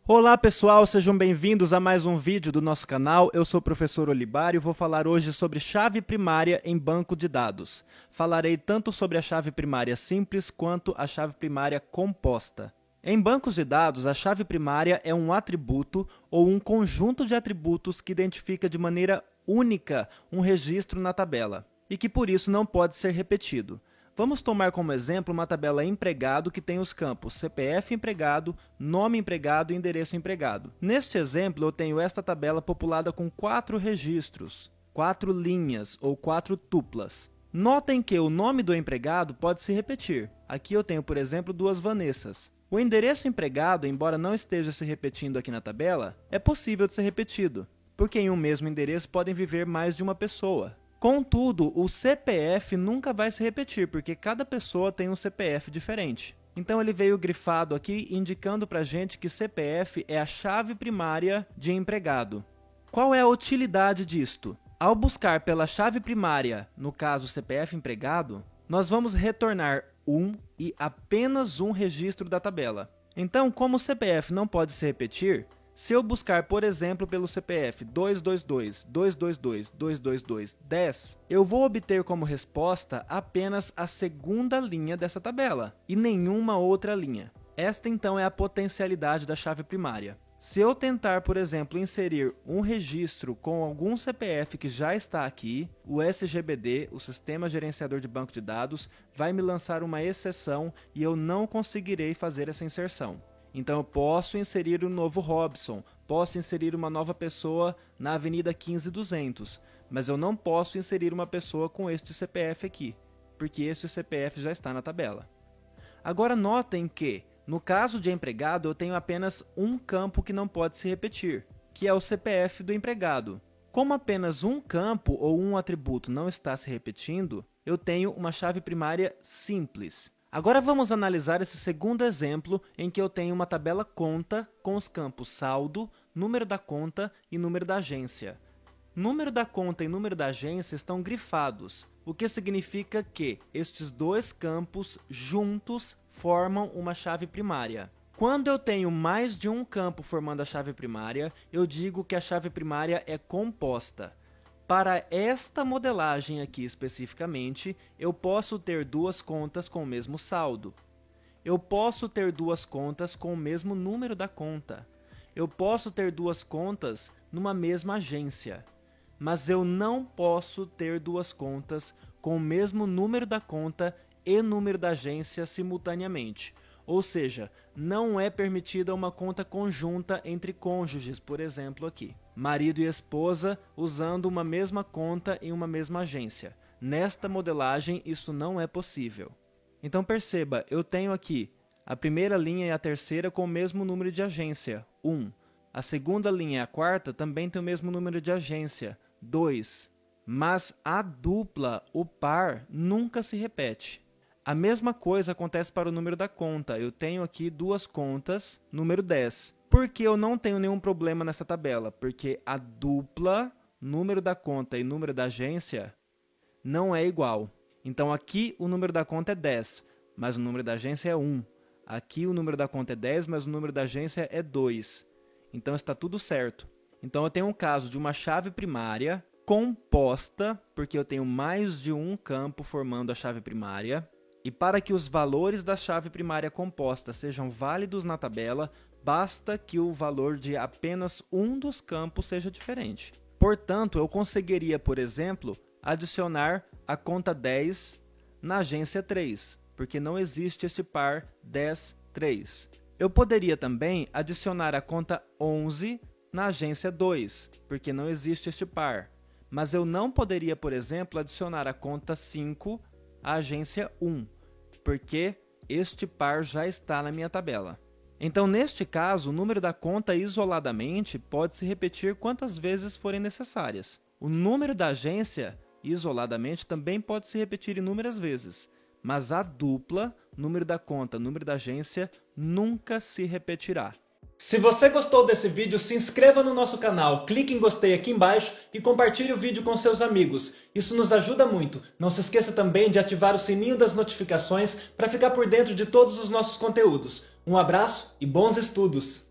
Olá pessoal, sejam bem-vindos a mais um vídeo do nosso canal. Eu sou o professor Olibário e vou falar hoje sobre chave primária em banco de dados. Falarei tanto sobre a chave primária simples quanto a chave primária composta. Em bancos de dados, a chave primária é um atributo ou um conjunto de atributos que identifica de maneira única um registro na tabela e que por isso não pode ser repetido. Vamos tomar como exemplo uma tabela empregado que tem os campos CPF empregado, nome empregado e endereço empregado. Neste exemplo, eu tenho esta tabela populada com 4 registros, 4 linhas ou 4 tuplas. Notem que o nome do empregado pode se repetir. Aqui eu tenho, por exemplo, 2 Vanessas. O endereço empregado, embora não esteja se repetindo aqui na tabela, é possível de ser repetido, porque em um mesmo endereço podem viver mais de uma pessoa. Contudo, o CPF nunca vai se repetir, porque cada pessoa tem um CPF diferente. Então ele veio grifado aqui, indicando para a gente que CPF é a chave primária de empregado. Qual é a utilidade disto? Ao buscar pela chave primária, no caso CPF empregado, nós vamos retornar um e apenas um registro da tabela. Então, como o CPF não pode se repetir, se eu buscar, por exemplo, pelo CPF 222-222-222-10, eu vou obter como resposta apenas a segunda linha dessa tabela e nenhuma outra linha. Esta, então, é a potencialidade da chave primária. Se eu tentar, por exemplo, inserir um registro com algum CPF que já está aqui, o SGBD, o Sistema Gerenciador de Banco de Dados, vai me lançar uma exceção e eu não conseguirei fazer essa inserção. Então eu posso inserir um novo Robson, posso inserir uma nova pessoa na Avenida 15200, mas eu não posso inserir uma pessoa com este CPF aqui, porque este CPF já está na tabela. Agora notem que, no caso de empregado, eu tenho apenas um campo que não pode se repetir, que é o CPF do empregado. Como apenas um campo ou um atributo não está se repetindo, eu tenho uma chave primária simples. Agora vamos analisar esse segundo exemplo em que eu tenho uma tabela conta com os campos saldo, número da conta e número da agência. Número da conta e número da agência estão grifados, o que significa que estes dois campos juntos formam uma chave primária. Quando eu tenho mais de um campo formando a chave primária, eu digo que a chave primária é composta. Para esta modelagem aqui especificamente, eu posso ter duas contas com o mesmo saldo. Eu posso ter duas contas com o mesmo número da conta. Eu posso ter duas contas numa mesma agência. Mas eu não posso ter duas contas com o mesmo número da conta e número da agência simultaneamente. Ou seja, não é permitida uma conta conjunta entre cônjuges, por exemplo aqui. Marido e esposa usando uma mesma conta em uma mesma agência. Nesta modelagem, isso não é possível. Então perceba, eu tenho aqui a primeira linha e a terceira com o mesmo número de agência, 1. A segunda linha e a quarta também tem o mesmo número de agência, 2. Mas a dupla, o par, nunca se repete. A mesma coisa acontece para o número da conta. Eu tenho aqui duas contas, número 10. Por que eu não tenho nenhum problema nessa tabela? Porque a dupla, número da conta e número da agência, não é igual. Então aqui o número da conta é 10, mas o número da agência é 1. Aqui o número da conta é 10, mas o número da agência é 2. Então está tudo certo. Então eu tenho um caso de uma chave primária composta, porque eu tenho mais de um campo formando a chave primária. E para que os valores da chave primária composta sejam válidos na tabela, basta que o valor de apenas um dos campos seja diferente. Portanto, eu conseguiria, por exemplo, adicionar a conta 10 na agência 3, porque não existe este par 10, 3. Eu poderia também adicionar a conta 11 na agência 2, porque não existe este par. Mas eu não poderia, por exemplo, adicionar a conta 5 à agência 1. Porque este par já está na minha tabela. Então, neste caso, o número da conta isoladamente pode se repetir quantas vezes forem necessárias. O número da agência, isoladamente, também pode se repetir inúmeras vezes. Mas a dupla, número da conta, número da agência, nunca se repetirá. Se você gostou desse vídeo, se inscreva no nosso canal, clique em gostei aqui embaixo e compartilhe o vídeo com seus amigos. Isso nos ajuda muito. Não se esqueça também de ativar o sininho das notificações para ficar por dentro de todos os nossos conteúdos. Um abraço e bons estudos!